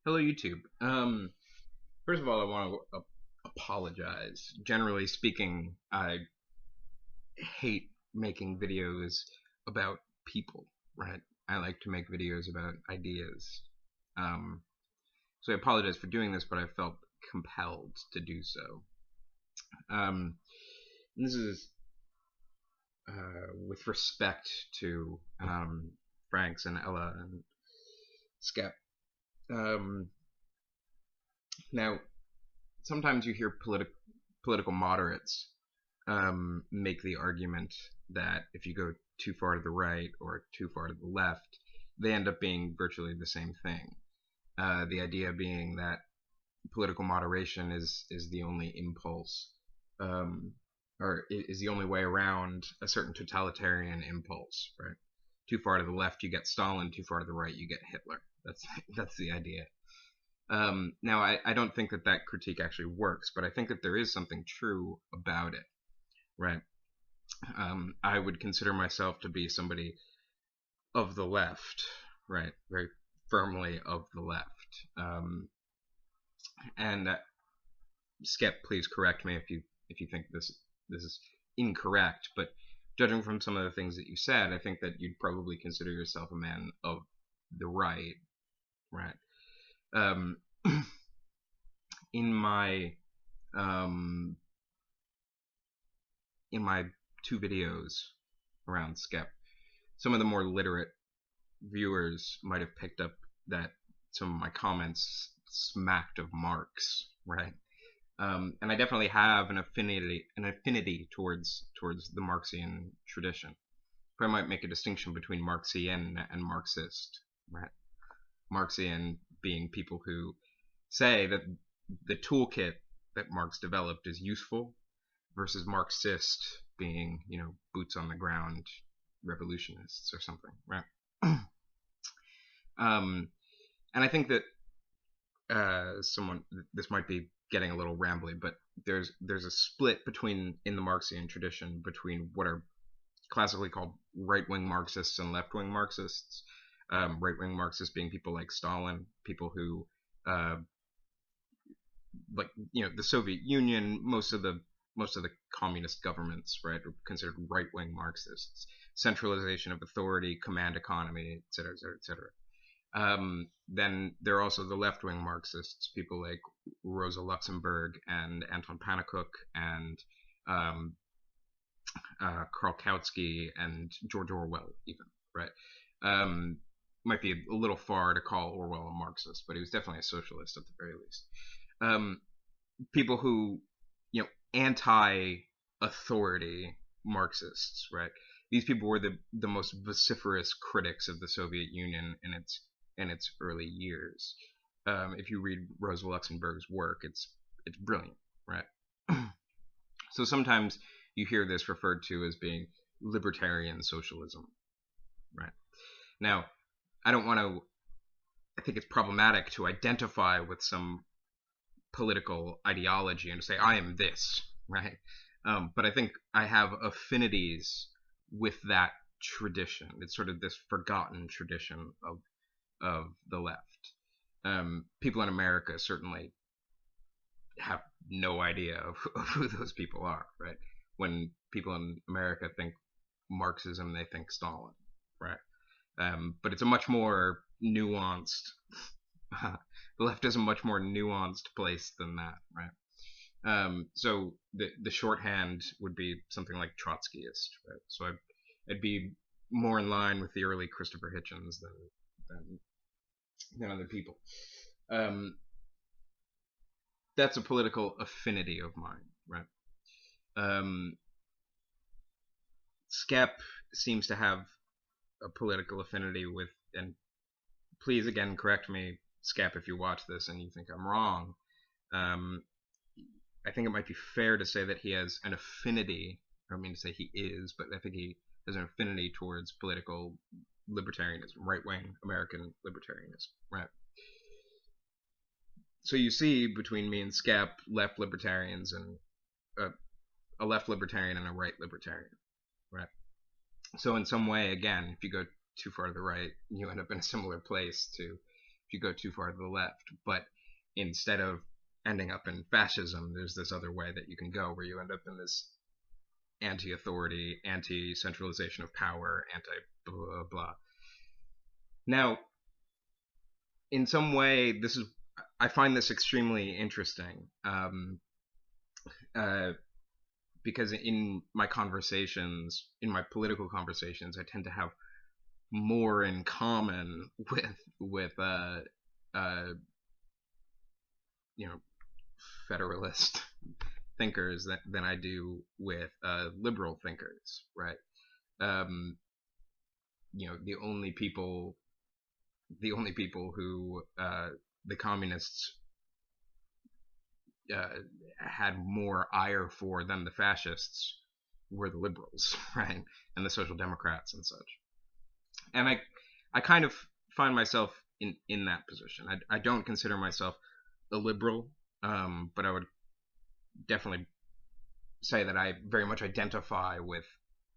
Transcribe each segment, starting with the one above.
Hello, YouTube. First of all, I want to apologize. Generally speaking, I hate making videos about people, right? I like to make videos about ideas. Um, so I apologize for doing this, but I felt compelled to do so. Um, this is with respect to Franks and Ella and Skep. Um, Now, sometimes you hear political moderates make the argument that if you go too far to the right or too far to the left, they end up being virtually the same thing. The idea being that political moderation is the only impulse, um, or is the only way around a certain totalitarian impulse, right? Too far to the left, you get Stalin. Too far to the right, you get Hitler. That's the idea. Now, I don't think that that critique actually works, but I think that there is something true about it, right? I would consider myself to be somebody of the left, right? Very firmly of the left. And Skep, please correct me if you think this is incorrect, but judging from some of the things that you said, I think that you'd probably consider yourself a man of the right, right? Um, in my um, in my two videos around Skep, some of the more literate viewers might have picked up that some of my comments smacked of Marx, right? And I definitely have an affinity towards the Marxian tradition. But I might make a distinction between Marxian and Marxist, right? Marxian being people who say that the toolkit that Marx developed is useful, versus Marxist being, boots on the ground revolutionists or something, right? And I think that this might be getting a little rambly, but there's a split in the Marxian tradition between what are classically called right-wing Marxists and left-wing Marxists. Right-wing Marxists being people like Stalin, people who like the Soviet Union, most of the communist governments, right, are considered right-wing Marxists. Centralization of authority, command economy, etc., etc., etc. Then there are also the left-wing Marxists, people like Rosa Luxemburg and Anton Pannekoek and Karl Kautsky and George Orwell, even, right? Might be a little far to call Orwell a Marxist, but he was definitely a socialist at the very least. People who, anti-authority Marxists, right? These people were the most vociferous critics of the Soviet Union in its early years. If you read Rosa Luxemburg's work, it's brilliant, right? So sometimes you hear this referred to as being libertarian socialism, right? Now, I think it's problematic to identify with some political ideology and to say, I am this, right? But I think I have affinities with that tradition. It's sort of this forgotten tradition of the left. People in America certainly have no idea of who those people are, right? When people in America think Marxism, they think Stalin, right? But it's a much more nuanced. The left is a much more nuanced place than that, right? So the shorthand would be something like Trotskyist, right? So I'd be more in line with the early Christopher Hitchens than other people. That's a political affinity of mine, right? Skep seems to have a political affinity with, and please again correct me, Skep, if you watch this and you think I'm wrong. I think it might be fair to say that he has an affinity. I don't mean to say he is, but I think he has an affinity towards political libertarianism, right-wing American libertarianism, right? So you see between me and Skep, left libertarians and a left libertarian and a right libertarian, right? So in some way, again, if you go too far to the right, you end up in a similar place to if you go too far to the left. But instead of ending up in fascism, there's this other way that you can go where you end up in this anti-authority, anti-centralization of power, anti-blah, blah, blah. Now, in some way, I find this extremely interesting, because in my political conversations, I tend to have more in common with federalist thinkers than I do with liberal thinkers, right? The only people who the communists had more ire for than the fascists were the liberals, right? And the social democrats and such. And I kind of find myself in that position. I don't consider myself a liberal, but I would definitely say that I very much identify with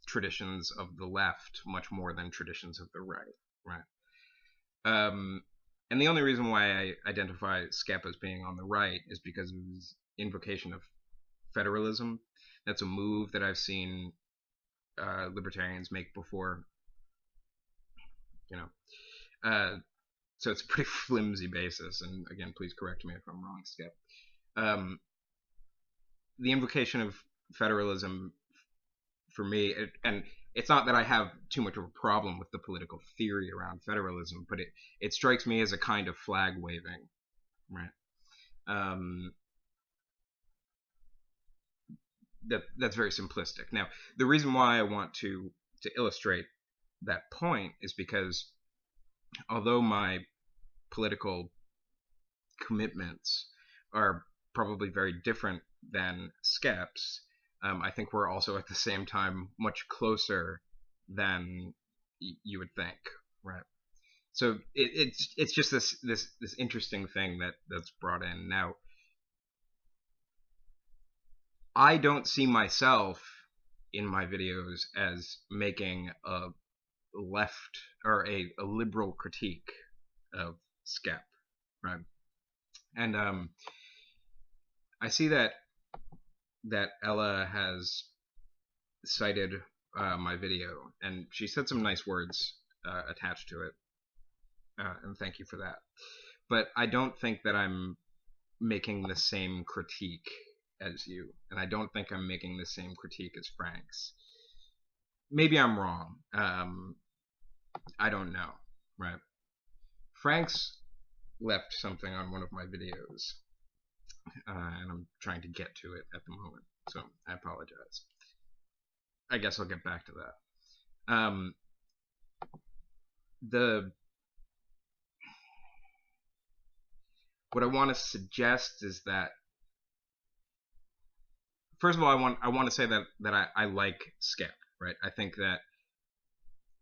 traditions of the left much more than traditions of the right. And the only reason why I identify Skep as being on the right is because of his invocation of federalism. That's a move that I've seen libertarians make before. So it's a pretty flimsy basis, and again, please correct me if I'm wrong, Skep. The invocation of federalism, for me, and it's not that I have too much of a problem with the political theory around federalism, but it strikes me as a kind of flag waving, right? That's very simplistic. Now, the reason why I want to illustrate that point is because although my political commitments are probably very different than Skep's, I think we're also at the same time much closer than you would think, right? So it's just this interesting thing that's brought in. Now, I don't see myself in my videos as making a left or a liberal critique of Skep, right? And I see that Ella has cited my video, and she said some nice words attached to it, and thank you for that. But I don't think that I'm making the same critique as you, and I don't think I'm making the same critique as Frank's. Maybe I'm wrong. I don't know, right? Frank's left something on one of my videos, and I'm trying to get to it at the moment, so I apologize. I guess I'll get back to that. What I want to suggest is that, first of all, I want to say that I like Skep, right? I think that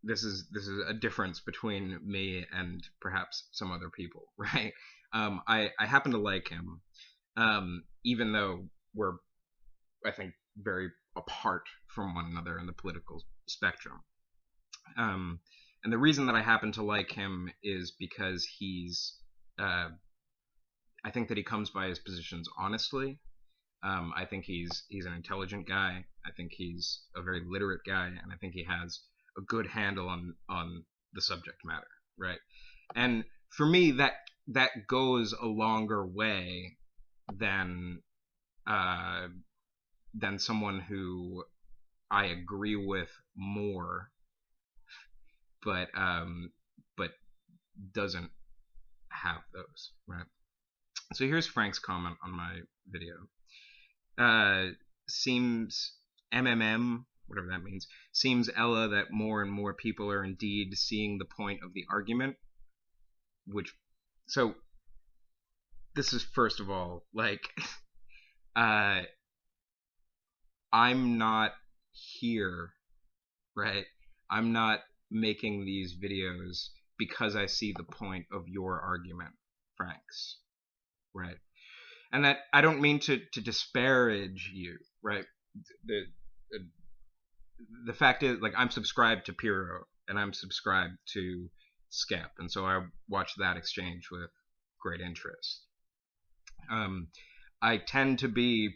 this is a difference between me and perhaps some other people, right? I happen to like him, even though we're, I think, very apart from one another in the political spectrum. And the reason that I happen to like him is because I think that he comes by his positions honestly. I think he's an intelligent guy. I think he's a very literate guy, and I think he has a good handle on the subject matter, right? And for me, that goes a longer way than someone who I agree with more, but doesn't have those, right? So here's Frank's comment on my video. Seems MMM, whatever that means, seems Ella that more and more people are indeed seeing the point of the argument. So this is, first of all, like, I'm not here, right? I'm not making these videos because I see the point of your argument, Frank's, right? And that I don't mean to disparage you, right? The fact is, like, I'm subscribed to Piro, and I'm subscribed to Skep, and so I watched that exchange with great interest. I tend to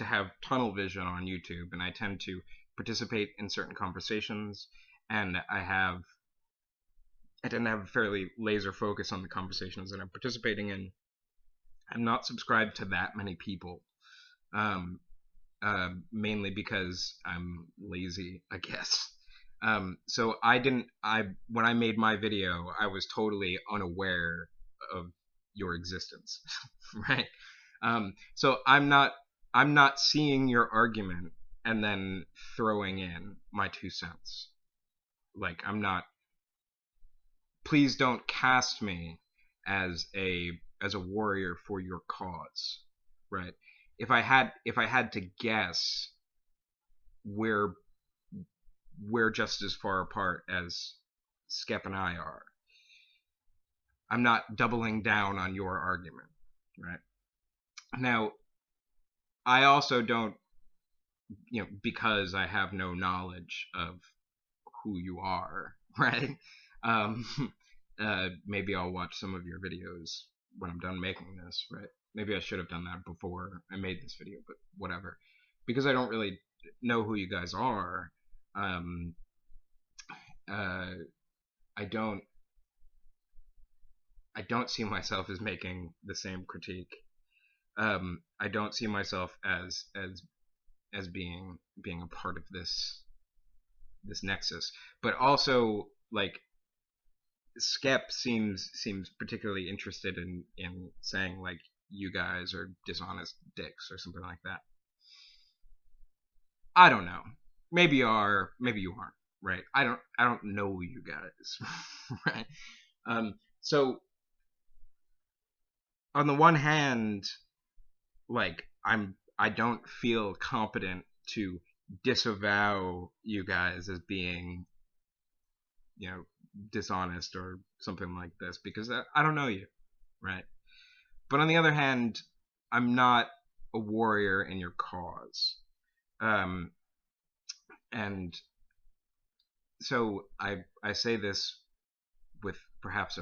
have tunnel vision on YouTube, and I tend to participate in certain conversations, and I tend to have a fairly laser focus on the conversations that I'm participating in. I'm not subscribed to that many people, mainly because I'm lazy, I guess. So when I made my video, I was totally unaware of your existence, right? So I'm not seeing your argument and then throwing in my 2 cents. Like, I'm not. Please don't cast me as a warrior for your cause, right? If I had to guess, we're just as far apart as Skep and I are. I'm not doubling down on your argument, right? Now, I also don't, because I have no knowledge of who you are, right? Um, maybe I'll watch some of your videos when I'm done making this, right? Maybe I should have done that before I made this video, but whatever. Because I don't really know who you guys are, I don't see myself as making the same critique. I don't see myself as being a part of this nexus. But also, like, Skep seems particularly interested in saying, like, you guys are dishonest dicks or something like that. I don't know. Maybe you are, maybe you aren't, right? I don't know you guys, right? So on the one hand, like, I don't feel competent to disavow you guys as being, dishonest or something like this, because I don't know you, right? But on the other hand, I'm not a warrior in your cause. And so I say this with perhaps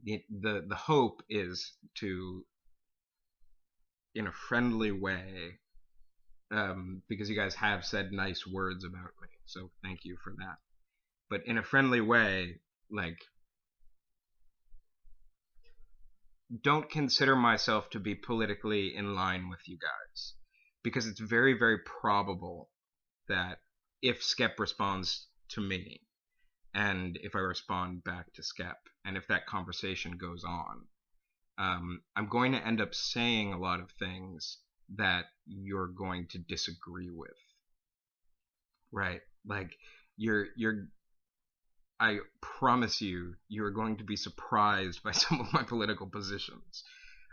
the hope is to, in a friendly way, because you guys have said nice words about me, so thank you for that. But in a friendly way, like, don't consider myself to be politically in line with you guys, because it's very, very probable that if Skep responds to me, and if I respond back to Skep, and if that conversation goes on, I'm going to end up saying a lot of things that you're going to disagree with, right? Like, I promise you're going to be surprised by some of my political positions.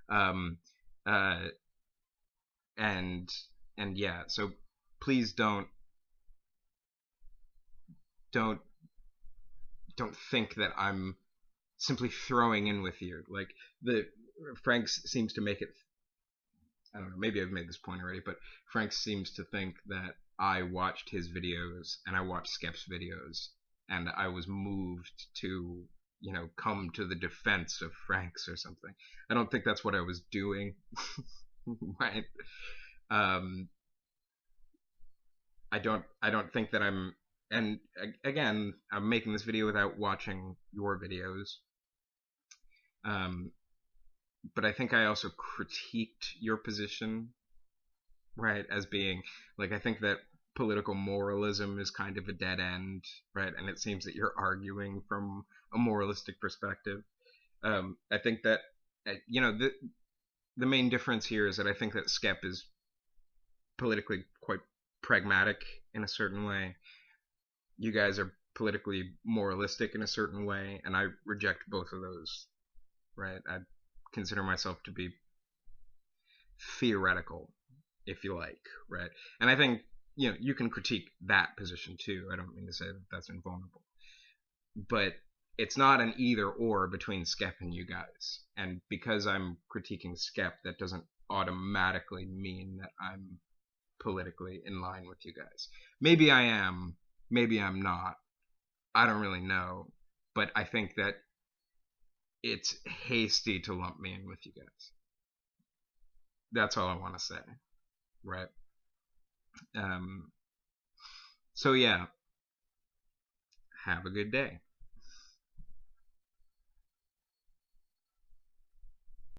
And yeah, so please don't think that I'm simply throwing in with you. Like, Frank seems to make it, I don't know, maybe I've made this point already, but Frank seems to think that I watched his videos and I watched Skep's videos and I was moved to, come to the defense of Frank's or something. I don't think that's what I was doing, right? I don't think that I'm, and again, I'm making this video without watching your videos. But I think I also critiqued your position, right, as being, like, I think that political moralism is kind of a dead end, right, and it seems that you're arguing from a moralistic perspective. I think that, the main difference here is that I think that Skep is politically quite pragmatic in a certain way. You guys are politically moralistic in a certain way, and I reject both of those, right? I consider myself to be theoretical, if you like, right? And I think, you can critique that position too. I don't mean to say that that's invulnerable. But it's not an either or between Skep and you guys. And because I'm critiquing Skep, that doesn't automatically mean that I'm politically in line with you guys. Maybe I am, maybe I'm not. I don't really know. but I think that it's hasty to lump me in with you guys. That's all I want to say, right? Um, so yeah, have a good day.